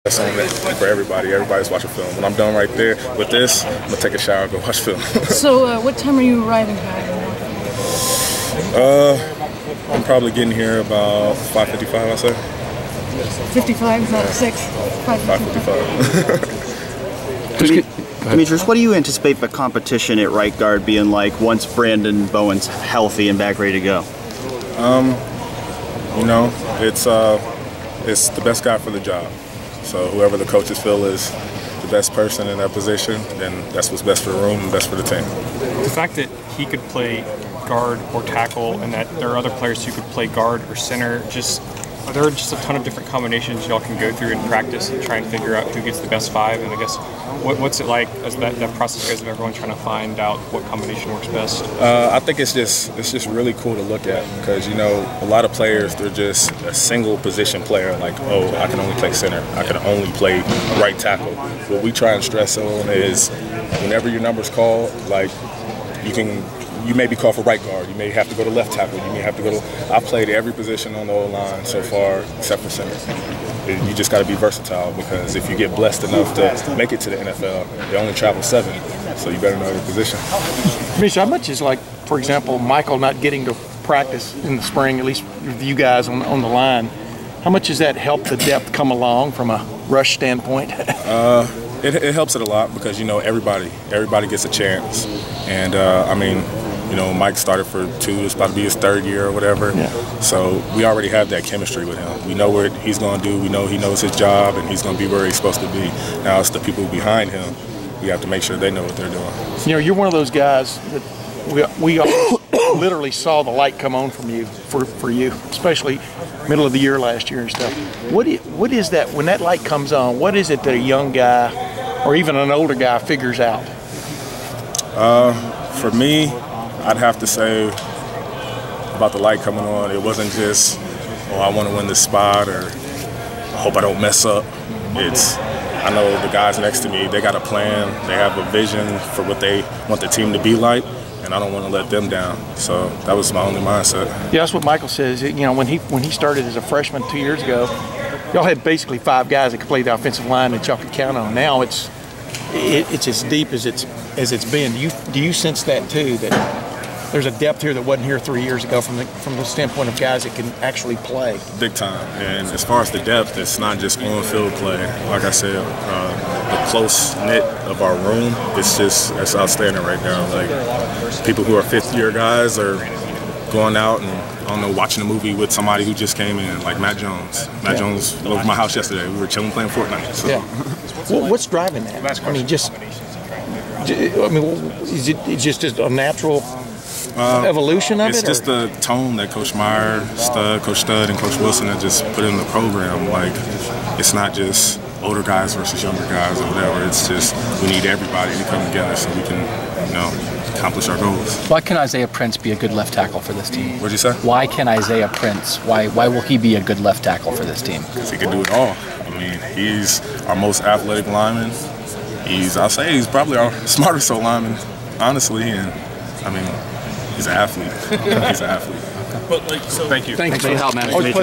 That's on it for everybody. Everybody's watching film. When I'm done right there with this, I'm going to take a shower and go watch film. So what time are you arriving back? I'm probably getting here about 5:55, I'll say. 55, not 6? 5:55. Demetrius, what do you anticipate the competition at right guard being like once Brandon Bowen's healthy and back ready to go? You know, it's the best guy for the job. So whoever the coaches feel is the best person in that position, then that's what's best for the room and best for the team. The fact that he could play guard or tackle and that there are other players who could play guard or center, there are just a ton of different combinations y'all can go through in practice and try and figure out who gets the best five. And I guess what's it like as that process goes of everyone trying to find out what combination works best? I think it's just really cool to look at because, you know, a lot of players, they're just a single position player, like, oh, I can only play center, I can only play right tackle. What we try and stress on is whenever your number's called, like, you may be called for right guard, you may have to go to left tackle, you may have to go to... I've played every position on the O-line so far except for center. You just got to be versatile because if you get blessed enough to make it to the NFL, they only travel 7, so you better know your position. Misha, how much is, like, for example, Michael not getting to practice in the spring, at least with you guys on the line, how much does that help the depth come along from a rush standpoint? It helps it a lot because, you know, everybody gets a chance. And, I mean, you know, Mike started for 2, it's about to be his 3rd year or whatever. Yeah. So we already have that chemistry with him. We know what he's going to do. We know he knows his job and he's going to be where he's supposed to be. Now it's the people behind him. We have to make sure they know what they're doing. You know, you're one of those guys that we literally saw the light come on from you, for you, especially middle of the year last year and stuff. What is that, when that light comes on, what is it that a young guy or even an older guy figures out? For me, I'd have to say about the light coming on, it wasn't just, oh, I want to win this spot or I hope I don't mess up. I know the guys next to me, they got a plan, they have a vision for what they want the team to be like, and I don't want to let them down. So that was my only mindset. Yeah, that's what Michael says. You know, when he started as a freshman 2 years ago, y'all had basically 5 guys that could play the offensive line that y'all could count on. Now it's as deep as it's been. Do you sense that too? That there's a depth here that wasn't here 3 years ago from the standpoint of guys that can actually play. Big time. And as far as the depth, it's not just on-field play. Like I said, the close-knit of our room, it's outstanding right now. Like, people who are 5th-year guys are going out and, I don't know, watching a movie with somebody who just came in, like Matt Jones. Matt Jones was over my house yesterday. We were chilling playing Fortnite. So. Yeah. What's driving that? I mean, is it just a natural evolution of it? It's just the tone that Coach Meyer, Coach Stud, and Coach Wilson have just put in the program. Like, it's not just older guys versus younger guys or whatever. It's just we need everybody to come together so we can, you know, accomplish our goals. Why can Isaiah Prince be a good left tackle for this team? What'd you say? Why can Isaiah Prince? Why will he be a good left tackle for this team? Because he can do it all. I mean, he's our most athletic lineman. I'll say he's probably our smartest lineman, honestly. And I mean, he's an athlete. He's an athlete. Thank you. Thanks for the help, man.